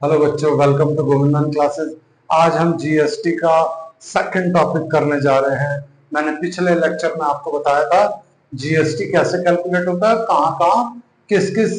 Hello बच्चों, welcome to Govindan classes. आज हम जीएसटी का सेकंड टॉपिक करने जा रहे हैं। मैंने पिछले लेक्चर में आपको बताया था जीएसटी कैसे कैलकुलेट होता है, कहाँ कहाँ किस किस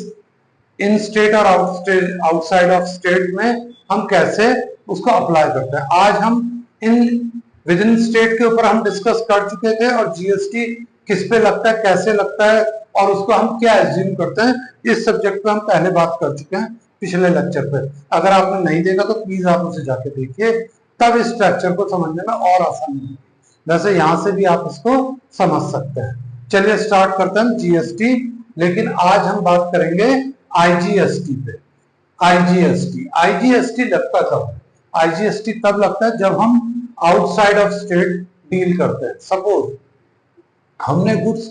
इन स्टेट और आउटसाइड ऑफ स्टेट में हम कैसे उसको अप्लाई करते हैं। आज हम इन विद इन स्टेट के ऊपर हम डिस्कस कर चुके थे और जीएसटी किस पे लगता है, कैसे लगता है और उसको हम क्या एज्यूम करते हैं, इस सब्जेक्ट पे हम पहले बात कर चुके हैं पिछले लेक्चर पे। अगर आपने नहीं देखा तो प्लीज आप उसे जाके देखिए, तब इस स्ट्रक्चर को समझने में और आसानी होगी। वैसे यहां से भी आप इसको समझ सकते हैं। चलिए स्टार्ट करते हैं जीएसटी, लेकिन आज हम बात करेंगे आईजीएसटी पे। आईजीएसटी लगता कब है? आईजीएसटी तब लगता है जब हम आउटसाइड ऑफ स्टेट डील करते हैं। सपोज हमने गुड्स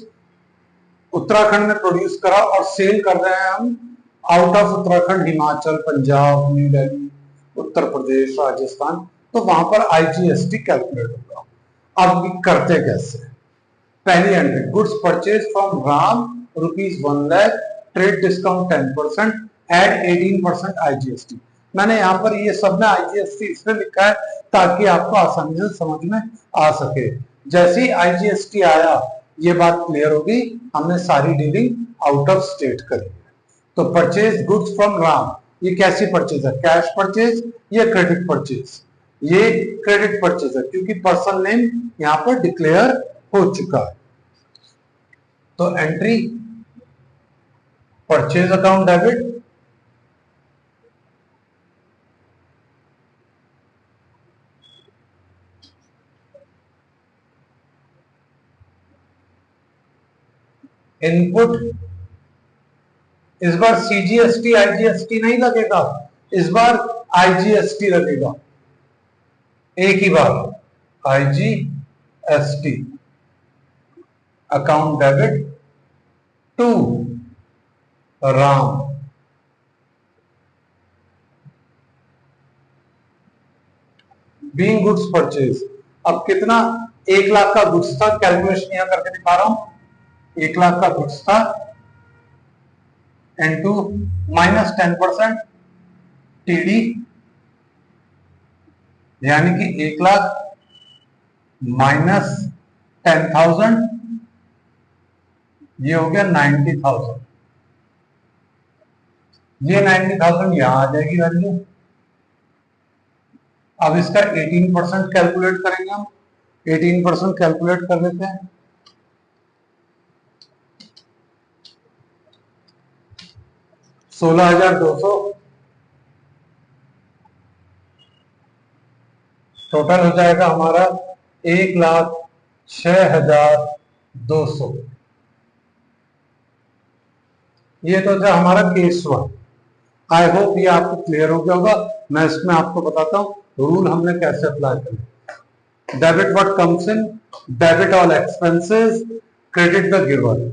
उत्तराखंड में प्रोड्यूस करा और सेल कर रहे हैं हम out of Uttarakhand, Himachal, Punjab, New Delhi, Uttar Pradesh, Rajasthan, तो वहां पर आईजीएसटी कैलकुलेट होगा। अब करते कैसे? पहली entry, goods purchase from Ram ₹1,00,000, trade discount 10%, add 18% IGST. मैंने यहाँ पर ये सब में आईजीएसटी इसलिए लिखा है ताकि आपको आसानी से समझ में आ सके। जैसे ही आईजीएसटी आया ये बात क्लियर होगी, हमने सारी डीलिंग आउट ऑफ स्टेट करी। तो परचेज गुड्स फ्रॉम राम, ये कैसी परचेज है? कैश परचेज या क्रेडिट परचेज? ये क्रेडिट परचेज है क्योंकि पर्सन नेम यहाँ पर डिक्लेयर हो चुका है। तो entry purchase account debit, input, इस बार सीजीएसटी आईजीएसटी नहीं लगेगा, इस बार आईजीएसटी लगेगा एक ही बार। IGST account debit to Ram, being goods purchase. अब कितना? 1,00,000 का गुड्स था, कैलकुलेशन यहां करके दिखा रहा हूं। 1,00,000 का गुड्स था इनटू -10% टीडी, यानी कि 1,00,000 -10,000, ये हो गया 90,000। ये 90,000 यहां आ जाएगी वैल्यू। अब इसका 18% कैलकुलेट करेंगे हम। 18% कैलकुलेट कर लेते हैं। 16,200 टोटल हो जाएगा हमारा 1,06,200। ये तो था हमारा केस 1। आई होप ये आपको क्लियर हो गया होगा। मैं इसमें आपको बताता हूं रूल हमने कैसे अप्लाई किया। Debit what comes in, debit all expenses, credit the giver.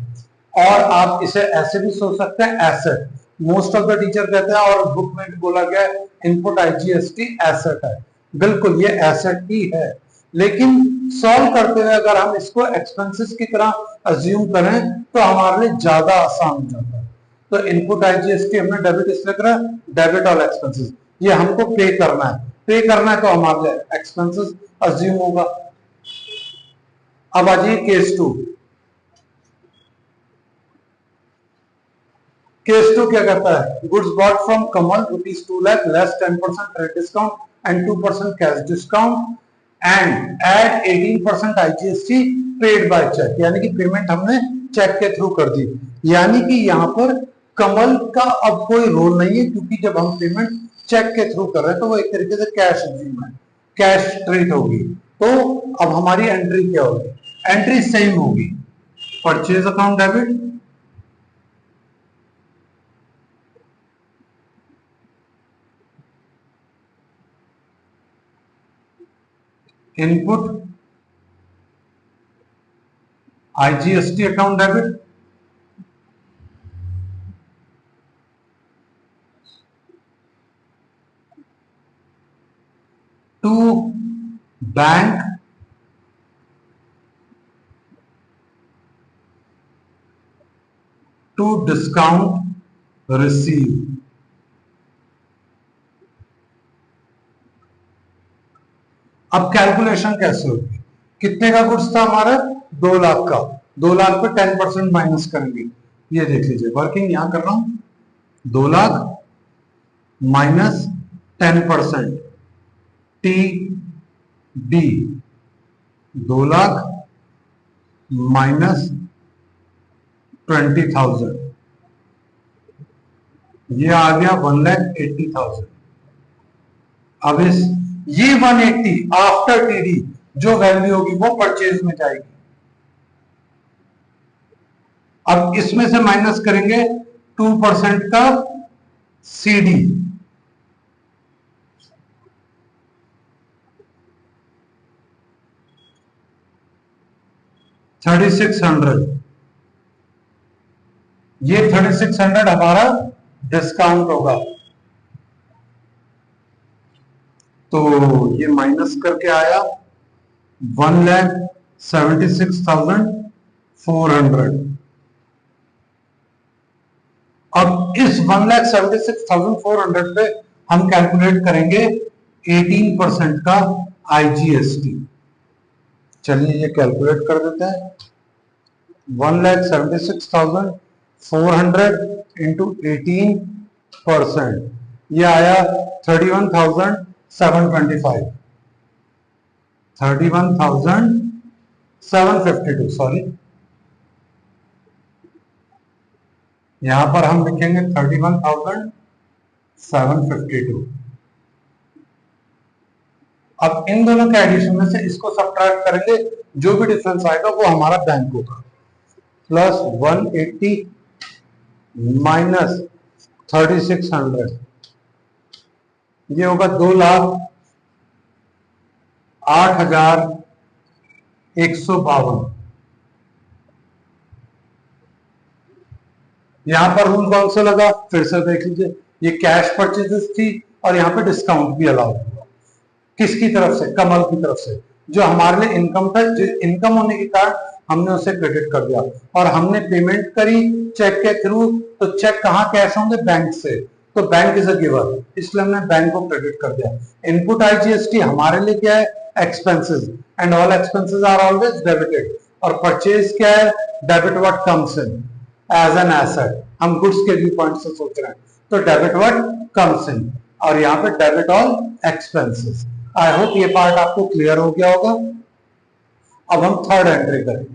और आप इसे ऐसे भी सोच सकते हैं asset. Most of the teacher कहते हैं और बुक में भी बोला गया है इनपुट आईजीएसटी एसेट है। बिल्कुल ये एसेट ही है, लेकिन सॉल्व करते हुए अगर हम इसको एक्सपेंसेस की तरह अज्यूम करें तो हमारे लिए ज्यादा आसान हो जाता है। तो इनपुट आईजीएसटी हमने डेबिट इसलिए करा, डेबिट ऑल एक्सपेंसेस, ये हमको पे करना है। पे करना है तो हमारे लिए एक्सपेंसेस अज्यूम होगा। अब आ जाइए केस 2। केस 2 क्या कहता है? Goods bought from Kamal ₹2,00,000 less 10% trade discount and 2% cash discount and add 18% IGST paid by cheque, यानी कि पेमेंट हमने चेक के थ्रू कर दी। यानी कि यहां पर कमल का अब कोई रोल नहीं है, क्योंकि जब हम पेमेंट चेक के थ्रू कर रहे हैं तो वो एक तरीके से कैश है, कैश ट्रीट होगी। तो अब हमारी एंट्री क्या होगी? एंट्री सेम होगी, purchase account debit input IGST account debit to bank to discount receive. अब कैलकुलेशन कैसे होगी, कितने का गुड्स था हमारा, 2 लाख का, 2 लाख पे 10% माइनस करेंगे, ये देख लीजिए वर्किंग यहां कर रहा हूं, 2 lakh minus 10%, T B 2 lakh minus 20,000, ये आ गया 1,80,000। अब इस ये 180 आफ्टर टीडी जो वैल्यू होगी वो परचेज में जाएगी। अब इसमें से माइनस करेंगे 2% का सीडी, $3,600, ये 3,600 हमारा डिस्काउंट होगा, तो ये माइनस करके आया 1,76,400। अब इस 1,76,400 पे हम कैलकुलेट करेंगे 18% का आईजीएसटी। चलिए ये कैलकुलेट कर देते हैं, 1,76,400 इंटू 18%, ये आया 31,725, 31,752, सॉरी, यहां पर हम लिखेंगे 31,752। अब इन दोनों के एडिशन में से इसको सब्ट्रैक्ट करेंगे, जो भी डिफरेंस आएगा वो हमारा बैंक होगा, प्लस 180 माइनस 3,600, ये होगा 2,08,152। यहां पर रूल कौन सा लगा, फिर से देख लीजिए, ये कैश परचेजेस थी और यहां पे डिस्काउंट भी अलाउ हुआ, किसकी तरफ से, कमल की तरफ से, जो हमारे लिए इनकम था, इनकम होने के कारण हमने उसे क्रेडिट कर दिया, और हमने पेमेंट करी चेक के थ्रू, तो चेक कहां कैश होंगे, बैंक से, तो बैंक इज अ गिवर, इसलिए हमने बैंक को क्रेडिट कर दिया। इनपुट आईजीएसटी हमारे लिए क्या है, expenses, and all expenses are always debited, और परचेज क्या है, debit what comes in as an asset, हम गुड्स के व्यू पॉइंट से सोच रहे हैं, तो डेबिट व्हाट कम्स इन, और यहाँ पे डेबिट ऑल एक्सपेंसेस। आई होप ये पार्ट आपको क्लियर हो गया होगा। अब हम थर्ड एंट्री करेंगे,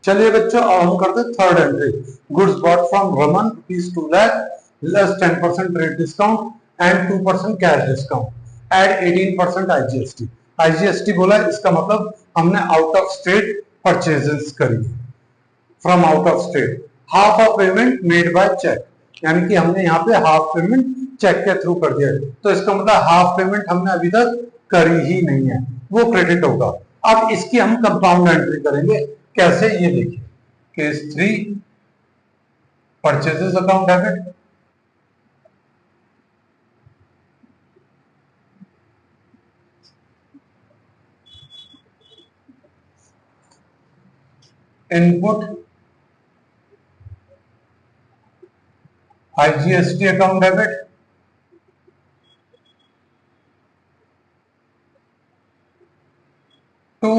चलिए बच्चों अब हम करते हैं third entry, goods bought from Raman ₹2 lakh less 10% rate discount and 2% cash discount, add 18% IGST. IGST बोला, इसका मतलब हमने आउट ऑफ स्टेट परचेजेस करी, from out of state, half of payment made by cheque, यानी कि हमने यहाँ पे हाफ पेमेंट चेक के थ्रू कर दिया, तो इसका मतलब हाफ पेमेंट हमने अभी तक करी ही नहीं है, वो क्रेडिट होगा। अब इसकी हम कंपाउंड एंट्री करेंगे, कैसे, ये देखिए, case 3 purchases account debit, input IGST account debit, to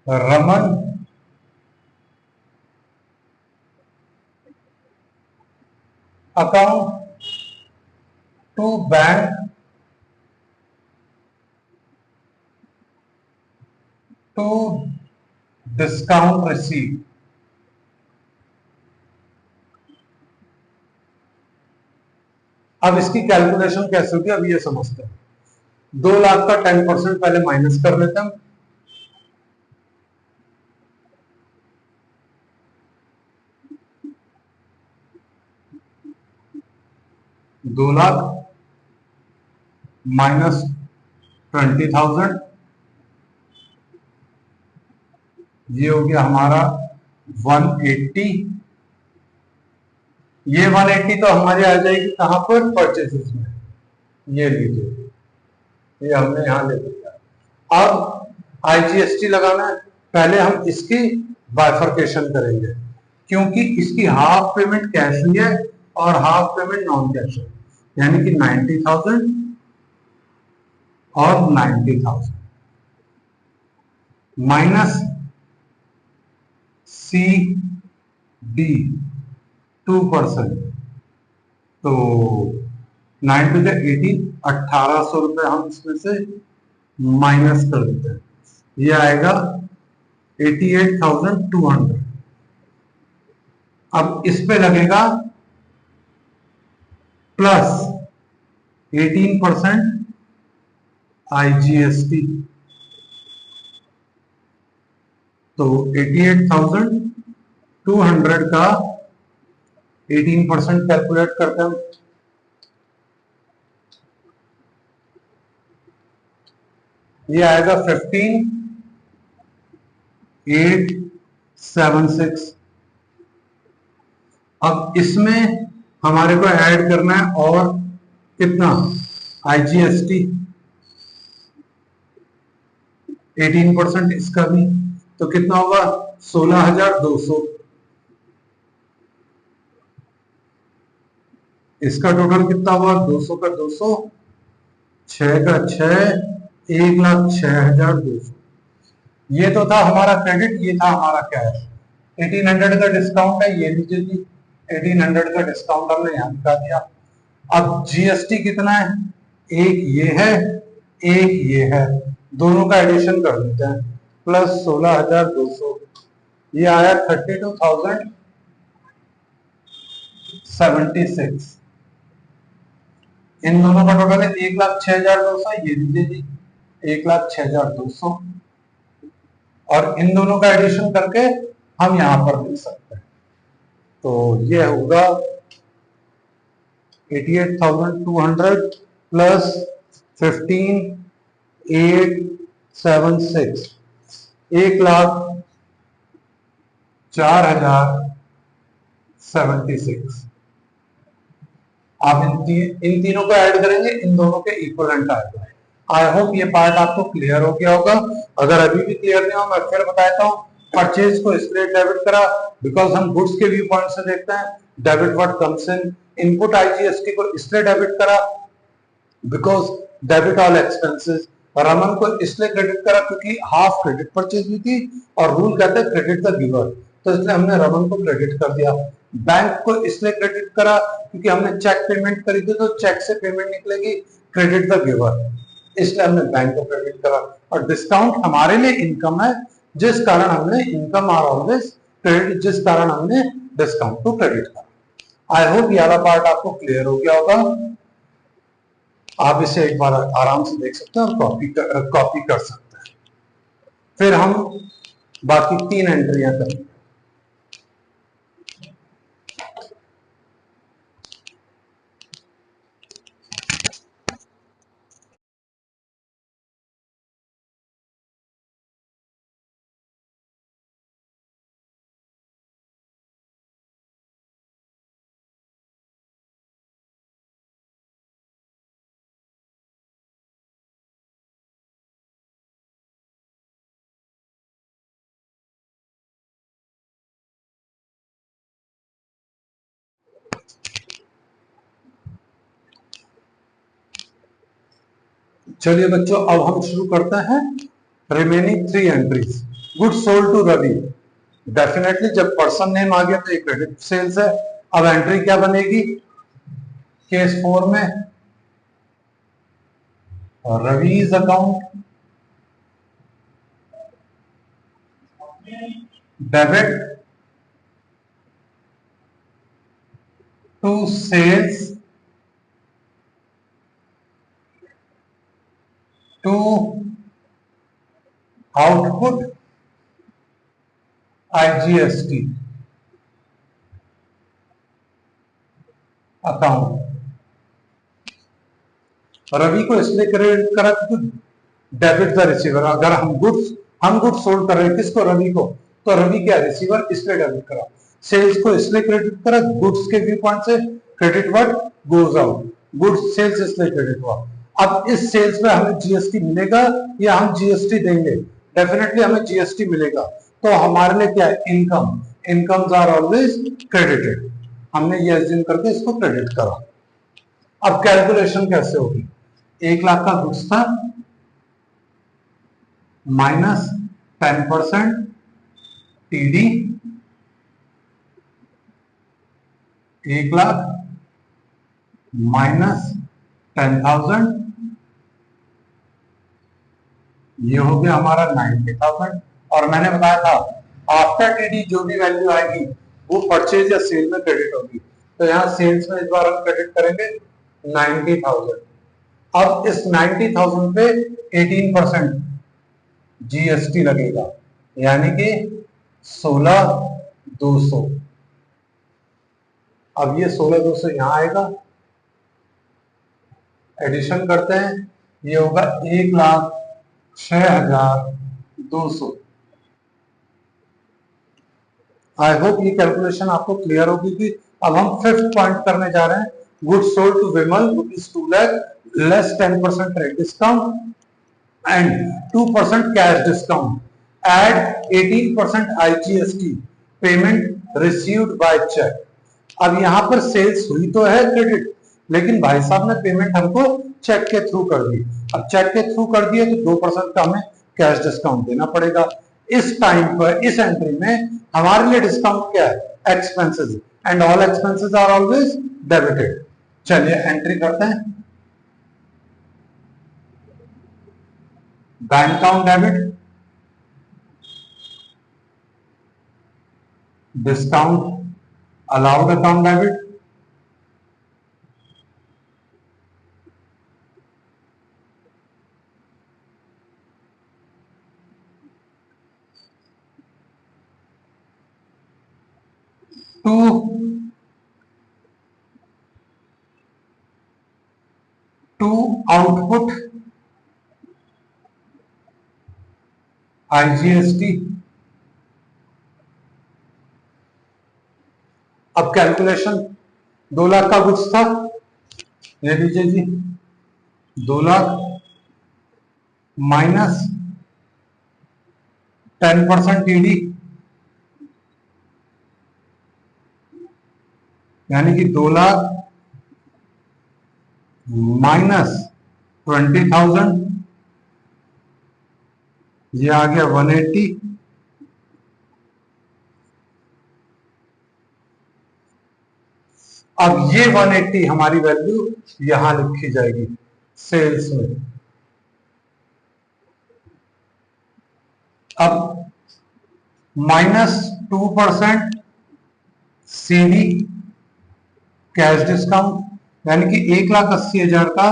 Raman account, to bank, to discount receive. अब इसकी कैलकुलेशन कैसे होगी, अब ये समझते हैं, 2 लाख का 10% पहले माइनस कर लेते हैं, दो लाख माइनस 20,000, ये हो गया हमारा 180, ये 180 तो हमारी आ जाएगी कहां पर, परचेसेस में, ये लीजिए, ये हमने यहां ले लिया। अब आईजीएसटी लगाना है, पहले हम इसकी बाइफर्केशन करेंगे, क्योंकि इसकी हाफ पेमेंट कैश हुई है और हाफ पेमेंट नॉन कैश है, यानी कि 90,000 और 90,000 माइनस सी डी 2%, तो 9 टू 18, 1800 रुपए हम इसमें से माइनस कर देते हैं, ये आएगा 88,200। अब इस पे लगेगा प्लस 18% IGST, तो 88,200 का 18% कैलकुलेट करते हैं, ये आएगा 15,876। अब इसमें हमारे को ऐड करना है और कितना, IGST 18% इसका भी, तो कितना होगा 16,200। इसका टोटल कितना हुआ, 200 का 200, 6 का 6, 1,06,200। ये तो था हमारा क्रेडिट, ये था हमारा कैश। 1800 का डिस्काउंट है, ये लीजिए जी, 1800 का डिस्काउंट हमने यहाँ दिखा दिया। अब जीएसटी कितना है, एक ये है, एक ये है, दोनों का एडिशन कर देते हैं, प्लस 16,200, ये आया 32,076। इन दोनों का टोटल है 1,06,200, ये लीजिए जी 1,06,200, और इन दोनों का एडिशन करके हम यहां पर लिख सकते हैं, तो ये होगा 88,200 प्लस 15,876, 1,04,076। आप इन तीनों को ऐड करेंगे, इन दोनों के इक्वलेंट आएगा। आई होप ये पार्ट आपको क्लियर हो गया होगा। अगर अभी भी क्लियर नहीं हो, मैं फिर बताता हूँ। परचेज को इसलिए डेबिट करा बिकॉज हम गुड्स के व्यू पॉइंट से देखते हैं, debit what comes in. Input IGST को इसलिए डेबिट करा because debit all expenses. Raman को इसलिए क्रेडिट करा क्योंकि हाफ क्रेडिट परचेज हुई थी और रूल कहता है क्रेडिट द गिवर, तो इसलिए हमने रमन को क्रेडिट कर दिया। बैंक को इसलिए क्रेडिट करा क्योंकि हमने चेक पेमेंट करी थी, तो चेक से पेमेंट निकलेगी, क्रेडिट द गिवर, इसलिए हमने बैंक को क्रेडिट करा। और डिस्काउंट हमारे लिए इनकम है, जिस कारण हमने इनकम आर ऑलवेज क्रेडिट, जिस कारण हमने डिस्काउंट को क्रेडिट करा। आई होप ये वाला पार्ट आपको क्लियर हो गया होगा। आप इसे एक बार आराम से देख सकते हैं और कॉपी कर सकते हैं। फिर हम बाकी 3 एंट्रियां करेंगे। चलिए बच्चों, अब हम शुरू करते हैं remaining 3 entries. Good sold to Ravi, definitely जब पर्सन नेम आ गया तो एक क्रेडिट सेल्स है। अब एंट्री क्या बनेगी केस 4 में, Ravi's account debit to sales to output IGST account. Ravi को इसलिए क्रेडिट करा क्योंकि डेबिट द रिसीवर, अगर हम गुड्स सोल्ड कर रहे हैं किसको, रवि को, तो रवि क्या रिसीवर, इसलिए डेबिट करा। सेल्स को इसलिए क्रेडिट करा गुड्स के व्यू पॉइंट से, credit what goes out, goods sales इसलिए क्रेडिट हुआ। अब इस सेल्स में हमें जीएसटी मिलेगा या हम जीएसटी देंगे, डेफिनेटली हमें जीएसटी मिलेगा, तो हमारे लिए क्या है, income, incomes are always credited. हमने ये एज्यूम करके इसको क्रेडिट करा। अब कैलकुलेशन कैसे होगी, 1 लाख का गुड्स था, माइनस 10% टीडी 1 लाख माइनस 10,000, ये हो गया हमारा 90,000। और मैंने बताया था आफ्टर टीडी जो भी वैल्यू आएगी वो परचेज या सेल में क्रेडिट होगी। तो यहाँ सेल्स में इस बार हम क्रेडिट करेंगे 90,000। अब इस 90,000 पे 18% जीएसटी लगेगा, यानी कि 16,200। अब ये 16,200 यहां आएगा, एडिशन करते हैं, ये होगा 1,06,200। आई होप ये कैलकुलेशन आपको क्लियर होगी कि अब हम फिफ्थ पॉइंट करने जा रहे हैं। Goods sold to Vimal ₹2 lakh less 10% trade discount and 2% cash discount. Add 18% IGST payment received by check. अब यहां पर सेल्स हुई तो है क्रेडिट, लेकिन भाई साहब ने पेमेंट हमको चेक के थ्रू कर दी। अब चेक के थ्रू कर दिए तो 2% का हमें कैश डिस्काउंट देना पड़ेगा। इस टाइम पर इस एंट्री में हमारे लिए डिस्काउंट क्या है? Expenses, and all expenses are always debited. चलिए एंट्री करते हैं। Bank account debit, discount allowed account debit, to output IGST. अब कैलकुलेशन 2 लाख का गुड्स था, ये लीजिए जी 2 लाख माइनस 10% टीडी, यानी कि 2 लाख माइनस 20,000, ये आ गया 180। अब ये 180 हमारी वैल्यू यहां लिखी जाएगी सेल्स में। अब माइनस 2% सीडी कैश डिस्काउंट, यानी कि 1,80,000 का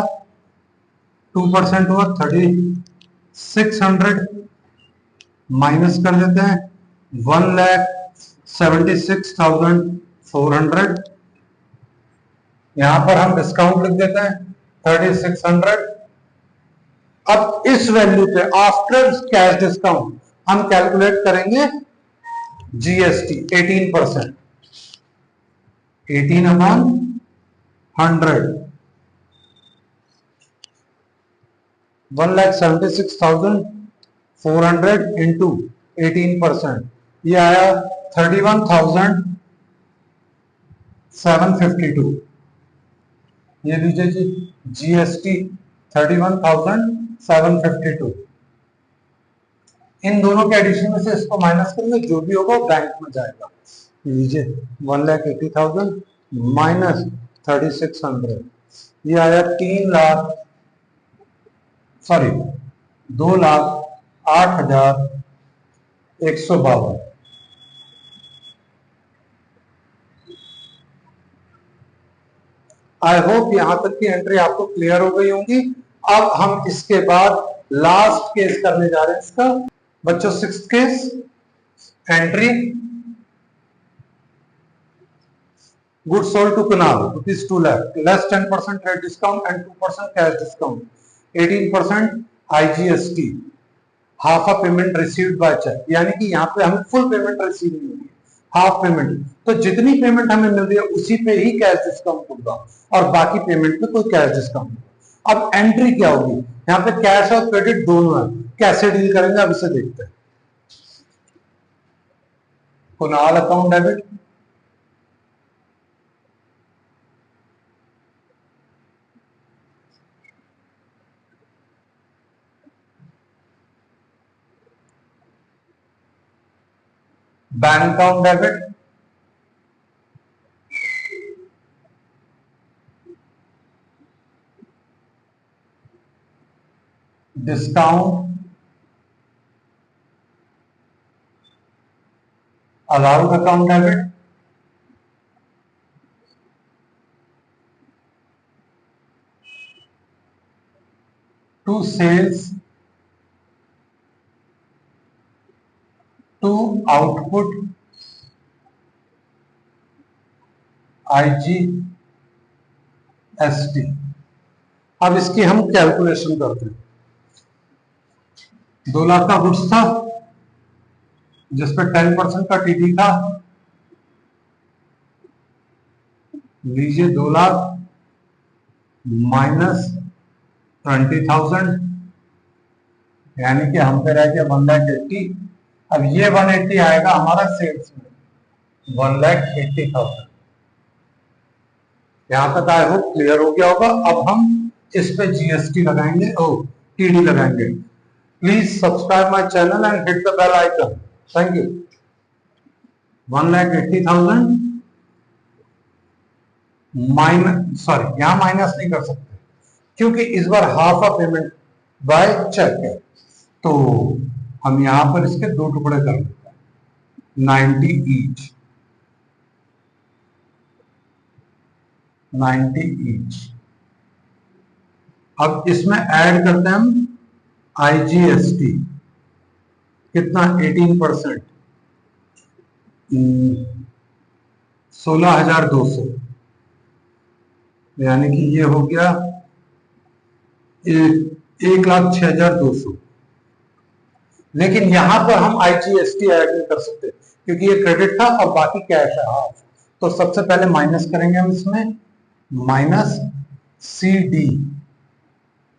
2% हुआ 3,600, माइनस कर देते हैं 1,76,400। यहां पर हम डिस्काउंट लिख देते हैं 3,600। अब इस वैल्यू पे आफ्टर कैश डिस्काउंट हम कैलकुलेट करेंगे जीएसटी 18%, 18/100, 1,76,400 इंटू 18%, ये आया 31,752। ये लीजिए जी जीएसटी 31,752। इन दोनों के एडिशन में से इसको माइनस करेंगे, जो भी होगा बैंक में जाएगा। लीजिए 1,80,000 माइनस 3,600, ये आया 2,08,152। आई होप यहां तक की एंट्री आपको क्लियर हो गई होंगी। अब हम इसके बाद लास्ट केस करने जा रहे हैं इसका। बच्चों sixth case, entry goods sold to Kunal ₹2 lakh less 10% trade discount and 2% cash discount, 18% IGST, half a payment received by cheque, यानी कि यहाँ पे हमें फुल पेमेंट रिसीव नहीं होगी, हाफ पेमेंट। तो जितनी पेमेंट हमें मिल रही है उसी पे ही कैश डिस्काउंट होगा और बाकी पेमेंट पे कोई कैश डिस्काउंट। अब एंट्री क्या होगी? यहाँ पे कैश और क्रेडिट दोनों है, कैसे डील करेंगे अब इसे देखते हैं। Kunal account debit, bank account debit, discount allowed account debit, to sales, to output, IGST। अब इसकी हम कैलकुलेशन करते हैं। 2 लाख का गुड्स था जिसपे 10% का टीडी था, लीजिए 2 लाख माइनस 20,000, यानी कि हम पे रह गया 1,80,000। अब ये 180 आएगा हमारा सेल्स में, 1,80,000। यहां तक आई होप क्लियर हो गया होगा। अब हम इस पे जीएसटी लगाएंगे, टीडी लगाएंगे। Please subscribe my channel and hit the bell icon. Thank you. 1,80,000 minus, sorry यहां माइनस नहीं कर सकते क्योंकि इस बार half of payment by cheque है, तो हम यहां पर इसके 2 टुकड़े कर देते हैं, 90 ईच, 90 ईच। अब इसमें ऐड करते हैं हम IGST, कितना 18%, 16,200, यानी कि ये हो गया 1,06,200। लेकिन यहां पर हम IGST ऐड नहीं कर सकते क्योंकि ये क्रेडिट था और बाकी कैश है हाफ। तो सबसे पहले माइनस करेंगे हम इसमें, माइनस CD,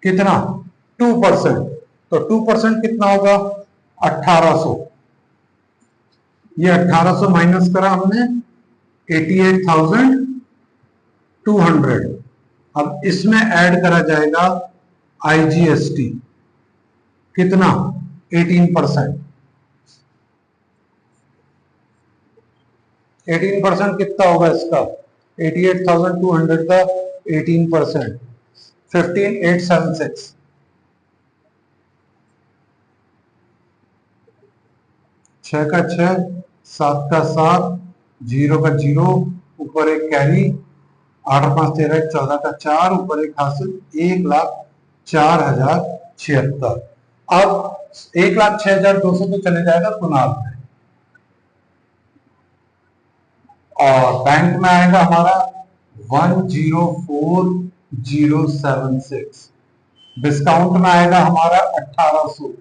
कितना 2%, तो 2% कितना होगा 1,800। ये 1,800 माइनस करा हमने 88,200। अब इसमें ऐड करा जाएगा IGST, कितना 18%। 18% कितना होगा इसका, 88,200 का 18%, 15,876। 6 का 6, 7 का 7, 0 का 0, ऊपर एक कैरी, 8 और 5 13, 14 का 4, ऊपर एक हासिल, 1,04,076। अब 1,06,200 तो चले जाएगा कुनाल में, और बैंक में आएगा हमारा 1,04,076, डिस्काउंट में आएगा हमारा 1,800,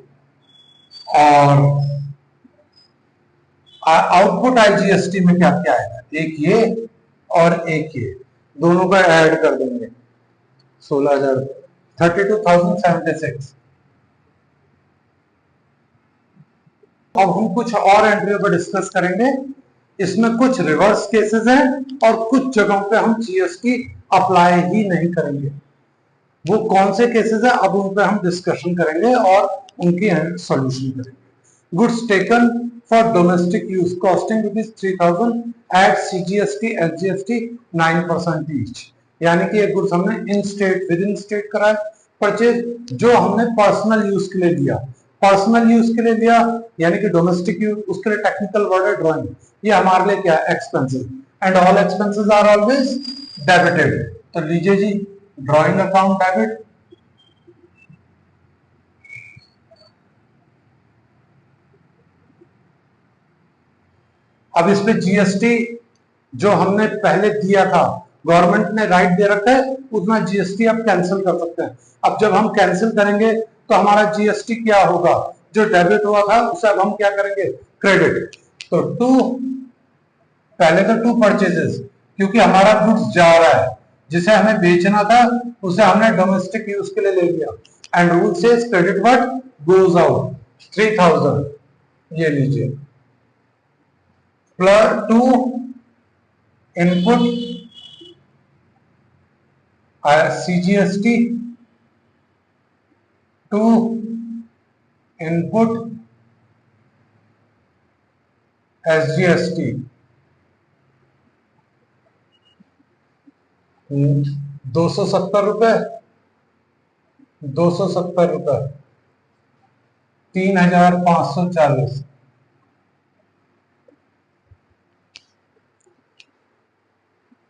और आउटपुट IGST में क्या क्या आएगा, एक ये और एक ये, दोनों का ऐड कर देंगे 16,000, 32,076। अब हम कुछ और एंट्रियों पर डिस्कस करेंगे। इसमें कुछ रिवर्स केसेस हैं और कुछ जगहों पे हम GST अप्लाई ही नहीं करेंगे। वो कौन से केसेस हैं अब उन पे हम डिस्कशन करेंगे और उनकी सॉल्यूशन करेंगे। Goods taken for domestic use costing ₹3,000 at CGST SGST 9% each, यानी कि ये गुड्स हमने in state within state करा है परचेज, जो हमने पर्सनल यूज के लिए दिया, पर्सनल यूज के लिए दिया यानी कि डोमेस्टिक यूज, उसके लिए टेक्निकल वर्ड है ड्राइंग, ये हमारे लिए क्या है expenses, and all expenses are always debited. तो लीजिए जी ड्राइंग अकाउंट डेबिट, अब इस पे GST जो हमने पहले दिया था, गवर्नमेंट ने राइट दे रखा है उतना GST आप कैंसिल कर सकते हैं। अब जब हम कैंसिल करेंगे तो हमारा GST क्या होगा, जो डेबिट हुआ था उसे अब हम क्या करेंगे क्रेडिट। तो पहले तो 2 परचेजेस, क्योंकि हमारा गुड्स जा रहा है, जिसे हमें बेचना था उसे हमने डोमेस्टिक यूज के लिए ले लिया, and rule says credit what goes out 3,000, ये लीजिए, plus 2 input CGST, 2 input SGST 270 रुपए, 270 रुपए, 3540।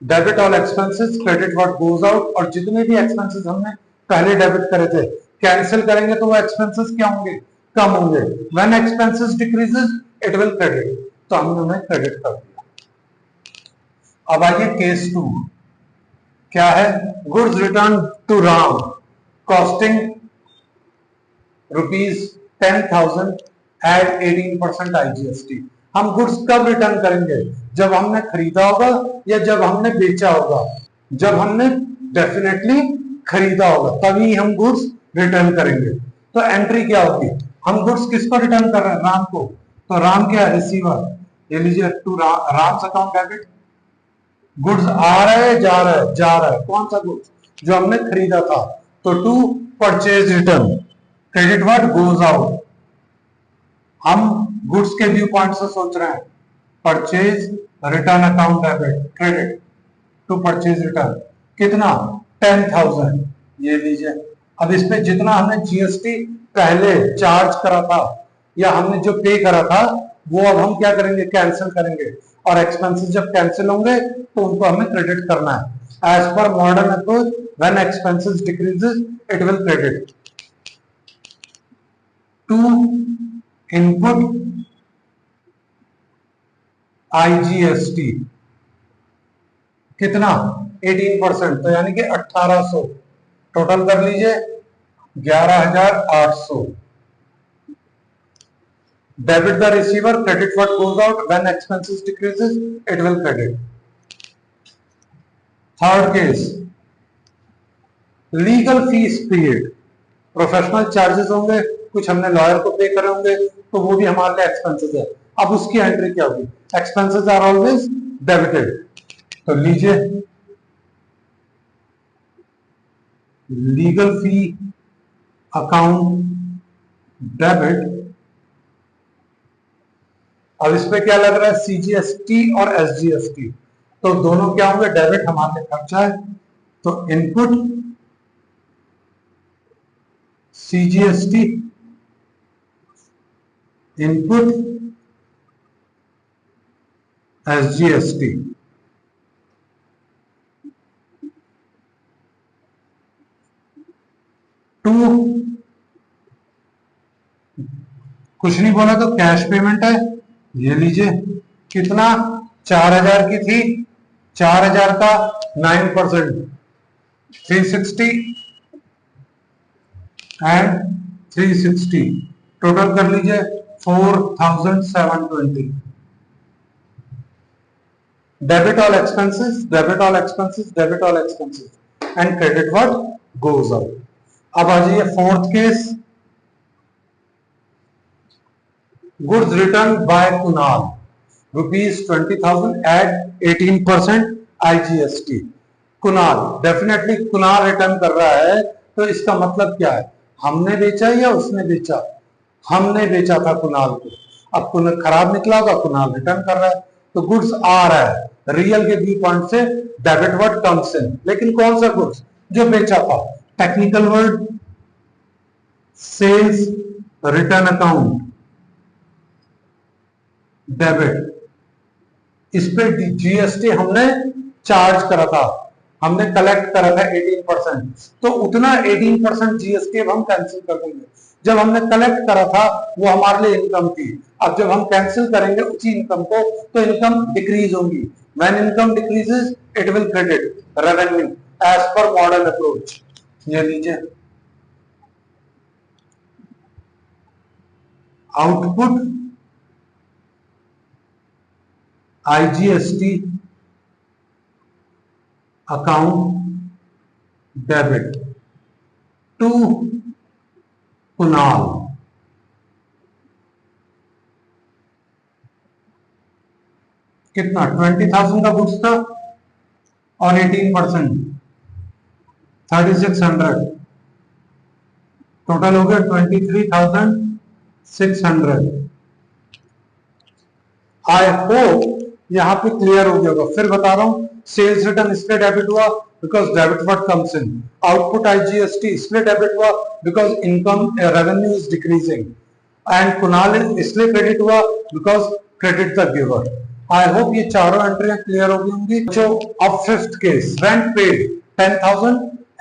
Debit all expenses, credit what goes out. और जितने भी एक्सपेंसेस हमने पहले डेबिट करे थे, कैंसिल करेंगे तो वो एक्सपेंसेस क्या होंगे? कम होंगे। When expenses decreases it will credit, तो हमने उन्हें क्रेडिट कर दिया। अब आइए केस 2, क्या है? Goods return to Ram costing ₹10,000 at 18% IGST। हम गुड्स कब रिटर्न करेंगे? जब हमने खरीदा होगा या जब हमने बेचा होगा? जब हमने डेफिनेटली खरीदा होगा तभी हम गुड्स रिटर्न करेंगे। तो एंट्री क्या होगी? हम गुड्स किसको रिटर्न कर रहे हैं? राम को। तो राम क्या है? रिसीवर। ये लीजिए, to Ram's account debit. Goods आ रहा है, जा रहा है, जा रहा है। कौन सा गुड्स? जो हमने खरीदा था। तो to purchase return, credit what goes out. हम गुड्स के व्यू पॉइंट से सोच रहे हैं। Purchase return account debit, credit to purchase return. कितना? 10,000। ये लीजिए। अब इसमें जितना हमने जीएसटी पहले चार्ज करा था या हमने जो पे करा था, वो अब हम क्या करेंगे? कैंसिल करेंगे। और एक्सपेंसेस जब कैंसिल होंगे तो उनको हमें क्रेडिट करना है। As per modern approach, when expenses decreases it will credit. To input IGST कितना? 18%, तो यानी कि 1800। टोटल कर लीजिए 11,800। Debit the receiver, credit what goes out, when expenses decreases it will credit. Third case, legal fees paid. Professional charges होंगे, कुछ हमने lawyer को पे करे होंगे, तो वो भी हमारे लिए एक्सपेंसेस है। अब उसकी एंट्री क्या होगी? Expenses are always debited. तो लीजिए, लीगल फी अकाउंट डेबिट। अब इस पे क्या लग रहा है? सीजीएसटी और एसजीएसटी, तो दोनों क्या होंगे? डेबिट। हमारे खर्चा है, तो input CGST, input SGST. To, कुछ नहीं बोला तो कैश पेमेंट है। ये लीजिए, कितना? 4,000 की थी, 4,000 का 9%, 360 एंड 360, टोटल कर लीजिए 4,720। Debit all expenses, debit all expenses, debit all expenses and credit what goes out. अब आ जाइए fourth case, goods return by Kunal ₹20,000 at 18% IGST। Kunal, definitely Kunal return कर रहा है, तो इसका मतलब क्या है? हमने बेचा या उसने बेचा? हमने बेचा था कुणाल को। अब कुणाल खराब निकला होगा, कुणाल रिटर्न कर रहा है, तो गुड्स आ रहा है। रियल के व्यू पॉइंट से डेबिट वर्ड कम्स इन, लेकिन कौन सा गुड्स? जो बेचा था। Technical word sales return account debit. इस पे जीएसटी हमने चार्ज करा था, हमने कलेक्ट करा था 18%, तो उतना 18% जीएसटी अब हम कैंसिल कर देंगे। जब हमने कलेक्ट करा था वो हमारे लिए इनकम थी, अब जब हम कैंसिल करेंगे उसी इनकम को, तो इनकम डिक्रीज होगी। When income decreases it will credit revenue as per modern approach. ये लीजिए, output IGST account debit to Kunal. कितना? 20,000 का गुड्स था और 18%, 3,600, टोटल हो गया 23,600। आई होप यहाँ पे क्लियर हो गया होगा। फिर बता रहा हूँ, सेल्स रिटर्न इसलिए डेबिट हुआ because debit what comes in. Output IGST इसलिए डेबिट हुआ because income revenue is decreasing. And Kunal इसलिए क्रेडिट हुआ because credit the giver. I hope ये चारों एंट्रियां क्लियर हो गई होंगी। जो अब fifth case, rent paid 10,000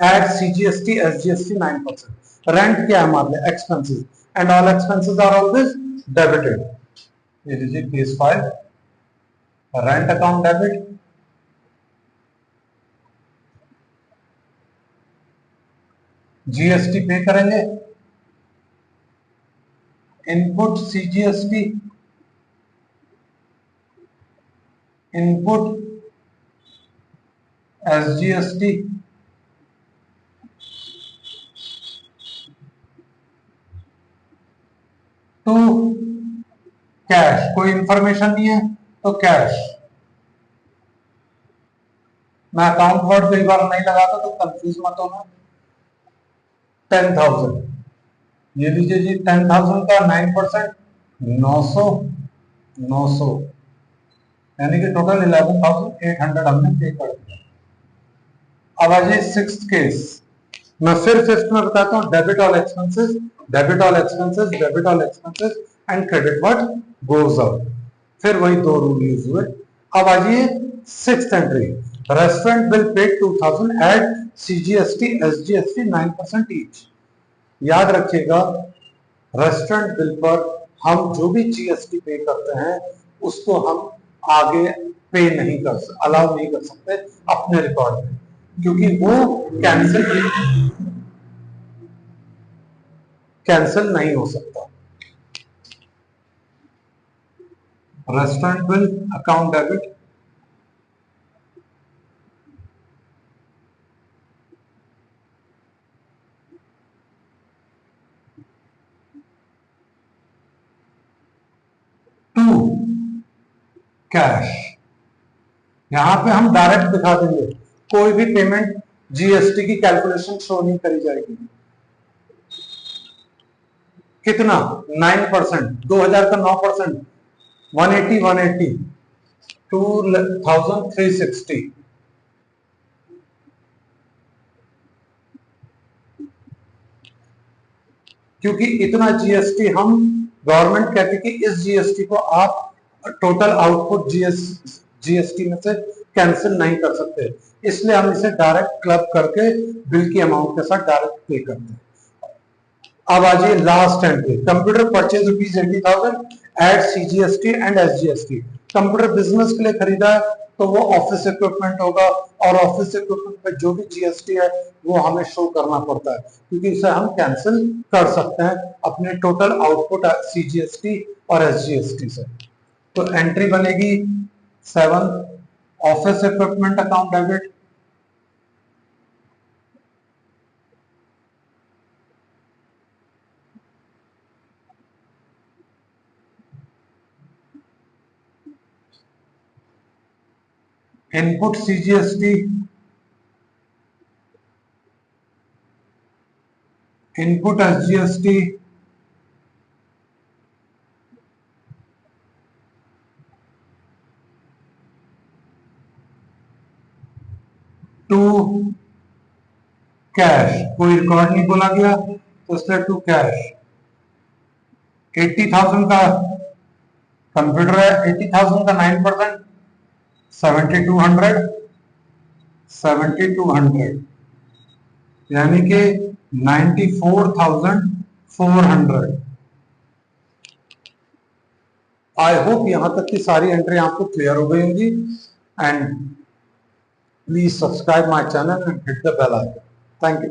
at CGST SGST 9%। Rent क्या है हमारे लिए? Expenses, and all expenses are always debited. ये लीजिए case 5, rent account debit, GST pay करेंगे, input CGST, input SGST, to cash. कोई इंफॉर्मेशन नहीं है तो कैश। मैं अकाउंट वर्ड कई बार नहीं लगाता तो कंफ्यूज मत होना। 10,000, ये लीजिए जी 10,000 का 9%, 900 यानी कि टोटल 11,800 हमने पे कर दिया। अब आ जाइए सिक्स्थ केस। मैं फिर फिफ्थ में बताता हूँ, debit all expenses, debit all expenses, debit all expenses and credit what goes out. फिर वही दो रूल यूज हुए। अब आ जाइए sixth entry, restaurant bill paid 2,000 at CGST SGST 9% each. याद रखिएगा, रेस्टोरेंट बिल पर हम जो भी जीएसटी पे करते हैं उसको हम आगे पे नहीं कर सकते, अलाउ नहीं कर सकते अपने रिकॉर्ड में, क्योंकि वो कैंसिल नहीं हो सकता। Restaurant bill account debit, to cash. यहां पे हम डायरेक्ट दिखा देंगे, कोई भी पेमेंट जीएसटी की कैलकुलेशन शो नहीं करी जाएगी। कितना? 9%, 2000 का 9%, 180, 2,360। क्योंकि इतना जीएसटी हम, गवर्नमेंट कहती कि इस जीएसटी को आप टोटल आउटपुट जीएसटी में से कैंसिल नहीं कर सकते, इसलिए हम इसे डायरेक्ट क्लब करके बिल की अमाउंट के साथ डायरेक्ट पे करते हैं। अब आ जाइए last entry, computer purchase ₹80,000 at CGST and SGST. Computer business के लिए खरीदा है तो वो ऑफिस इक्विपमेंट होगा, और ऑफिस इक्विपमेंट पे जो भी जीएसटी है वो हमें शो करना पड़ता है, क्योंकि इसे हम कैंसिल कर सकते हैं अपने टोटल आउटपुट सीजीएसटी और एसजीएसटी से। तो एंट्री बनेगी 7, office equipment account debit, input CGST, input SGST, to cash. कोई रिकॉर्ड नहीं बोला गया तो इसलिए टू कैश। 80,000 का कंप्यूटर है, 80,000 का 9%, 7,200 यानी कि 94,400। आई होप यहां तक की सारी एंट्री आपको क्लियर हो गई होंगी। And please subscribe my channel and hit the bell icon. Thank you.